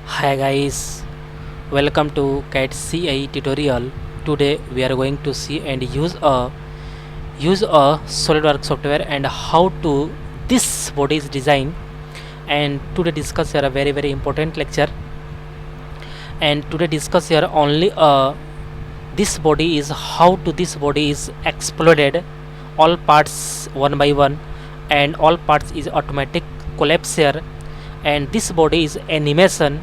Hi guys, welcome to CAT CI tutorial. Today we are going to see and use a Solidworks software and how to this body is design. And today discuss here a very important lecture. And today discuss here only this body is how to this body is exploded all parts one by one, and all parts is automatic collapse here, and this body is animation.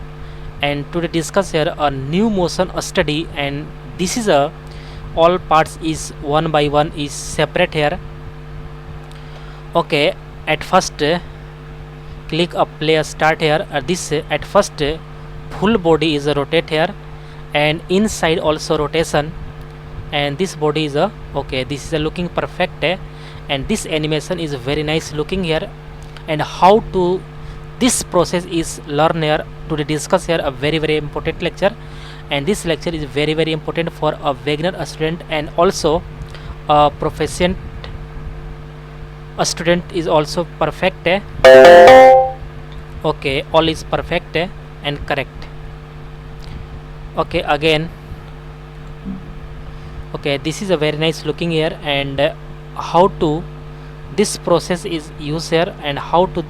And today discuss here a new motion study, and this is a all parts is one by one is separate here. Okay, at first click a play a start here. This at first full body is a rotate here, and inside also rotation, and this body is a okay, this is a looking perfect and this animation is very nice looking here. And how to this process is learn here. Today discuss here a very important lecture, and this lecture is very important for a beginner student and also a proficient student is also perfect okay, all is perfect and correct. Okay, again, okay, this is a very nice looking here, and how to this process is used here, and how to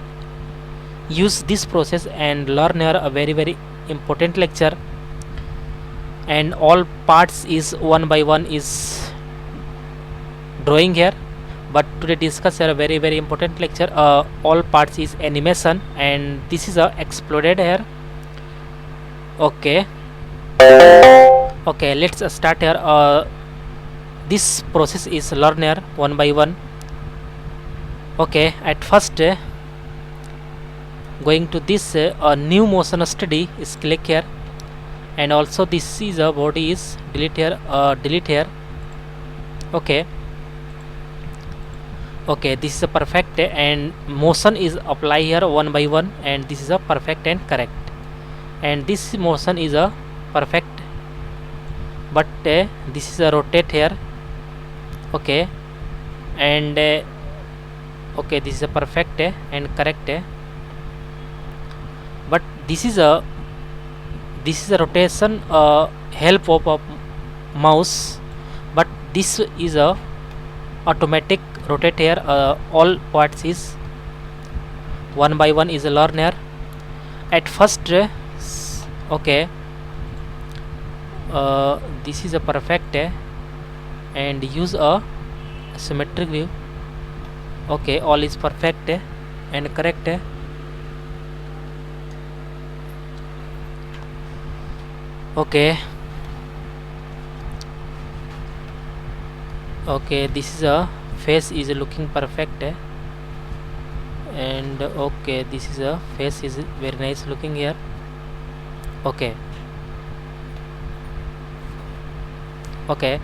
use this process and learn here a very important lecture. And all parts is one by one is drawing here, but today discuss here a very important lecture. All parts is animation, and this is a exploded here. Okay, okay, let's start here. This process is learn here one by one. Okay, at first going to this new motion study is click here, and also this is a body is delete here. Okay, okay, this is a perfect and motion is apply here one by one, and this is a perfect and correct, and this motion is a perfect, but this is a rotate here. Okay, and okay, this is a perfect and correct, but this is a rotation help of a mouse, but this is a automatic rotate here. All parts is one by one is a learner. At first okay, this is a perfect and use a symmetric view. Okay, all is perfect and correct. Okay, okay, this is a face is looking perfect and okay, this is a face is very nice looking here. Okay, okay,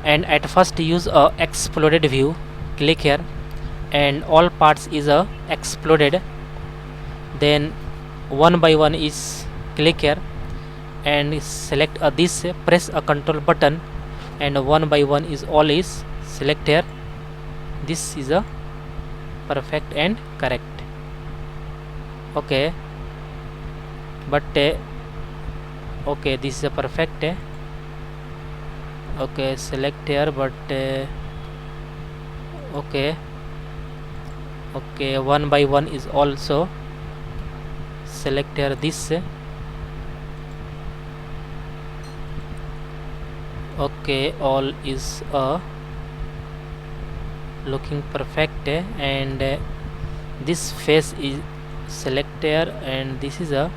and at first use a exploded view, click here, and all parts is a exploded, then one by one is click here and select this, press a control button, and one by one is all is select here. This is a perfect and correct. Okay, but okay, this is a perfect okay, select here, but okay, okay, one by one is also select here this. Okay, all is looking perfect and this face is select here, and this is a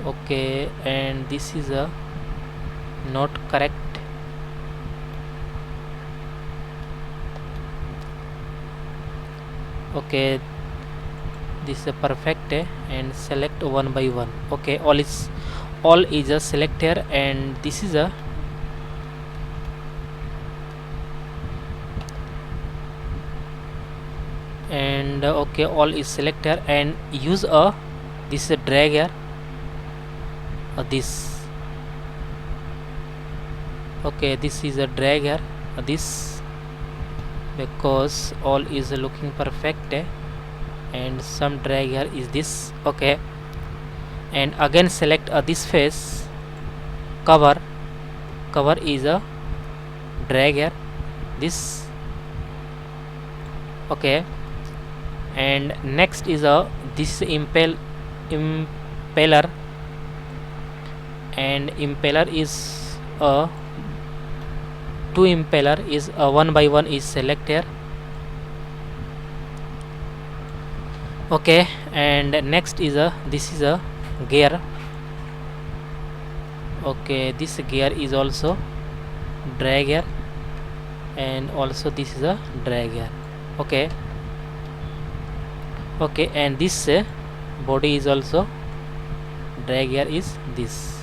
okay, and this is a not correct. Okay, this is a perfect and select one by one. Okay, all is a select here, and this is a and okay, all is select here, and use a this is a drag here this. Okay, this is a drag here this because all is looking perfect, and some drag here is this. Okay, and again select this face, cover is a drag here this. Okay, and next is a this impeller, and impeller is a two impeller is a one by one is select here. Okay, and next is a this is a gear. Okay, this gear is also drag here, and also this is a drag here. Okay, okay, and this body is also drag here is this.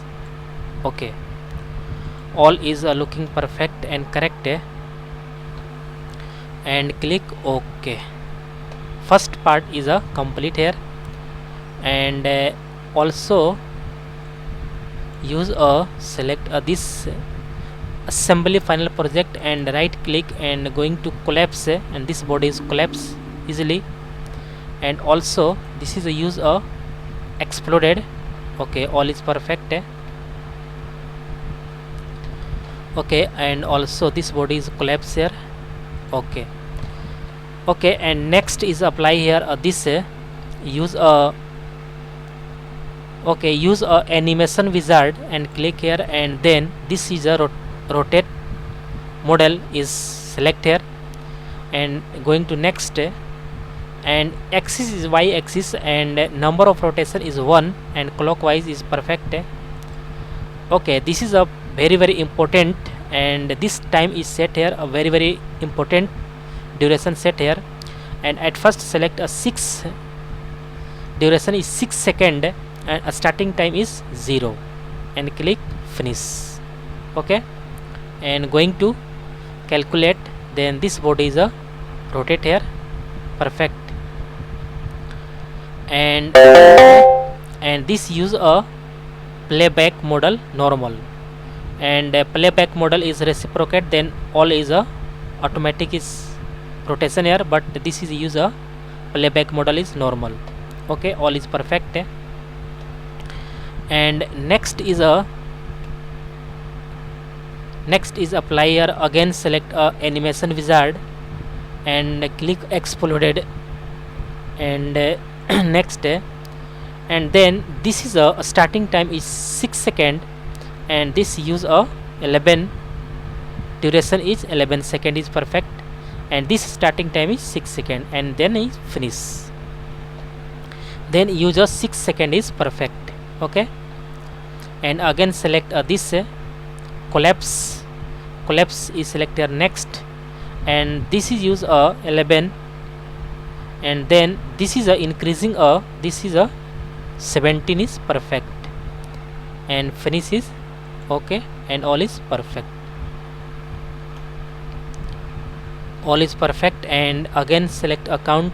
Okay, all is looking perfect and correct, and click OK. First part is a complete here, and also use a select this assembly final project and right click and going to collapse, and this body is collapse easily, and also this is a use a exploded. Okay, all is perfect. Okay, and also this body is collapse here. Okay, okay, and next is apply here this use a okay, use a animation wizard and click here, and then this is a rotate model is select here, and going to next, and axis is y axis, and number of rotation is 1, and clockwise is perfect. Okay, this is a very important, and this time is set here, a very important duration set here, and at first select a 6 duration is 6 second, and a starting time is 0, and click finish. Okay, and going to calculate, then this body is a rotate here perfect, and this use a playback model normal, and playback model is reciprocate, then all is a automatic is rotation here, but this is use a playback model is normal. Okay, all is perfect, and next is apply here, again select a animation wizard and click exploded, and next, and then this is a starting time is 6 second, and this use a 11 duration is 11 second is perfect, and this starting time is 6 second, and then is finish, then use a 6 second is perfect. Okay, and again select this collapse is selected next, and this is use a 11, and then this is a increasing this is a 17 is perfect, and finish is okay, and all is perfect. All is perfect, and again select account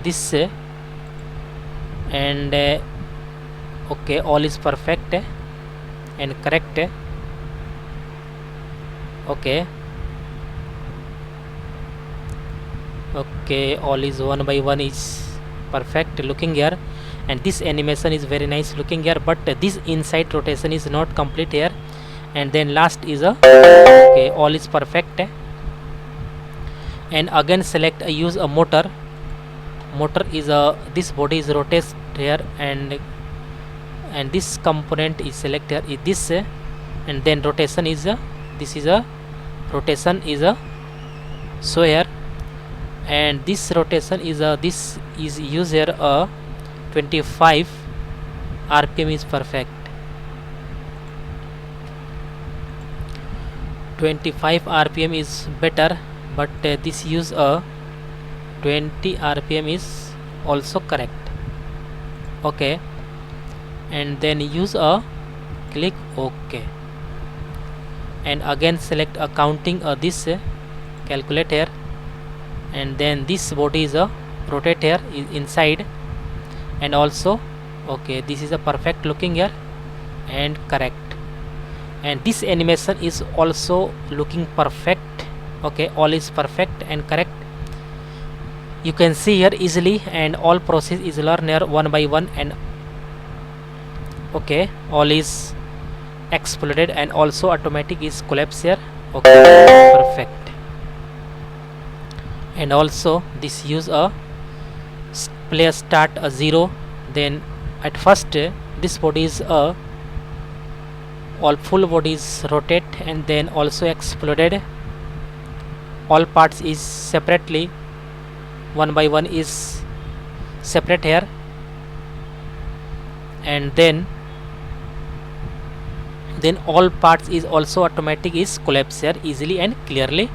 this and okay, all is perfect and correct. Okay, okay, all is one by one is perfect looking here, and this animation is very nice looking here, but this inside rotation is not complete here, and then last is a okay, all is perfect, and again select use a motor is a this body is rotate here, and this component is selected is this, and then rotation is a this is a rotation is a so here, and this rotation is a this is use here a 25 rpm is perfect. 25 rpm is better, but this use a 20 rpm is also correct. Okay, and then use a click OK, and again select a counting this calculate here, and then this body is a rotate here inside, and also okay, this is a perfect looking here and correct, and this animation is also looking perfect. Okay, all is perfect and correct, You can see here easily, and all process is learn here one by one, and okay, all is exploded, and also automatic is collapse here. Okay, perfect. And also this use a player start a 0, then at first this body is all full body is rotate, and then also exploded. All parts is separately one by one is separate here, and then all parts is also automatic is collapse here easily and clearly,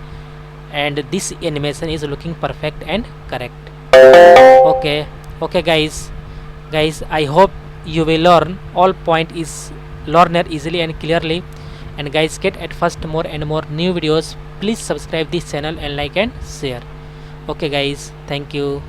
and this animation is looking perfect and correct. Okay guys, I hope you will learn all point is learn here easily and clearly. And guys, get at first more and more new videos, please subscribe this channel and like and share. Okay guys, thank you.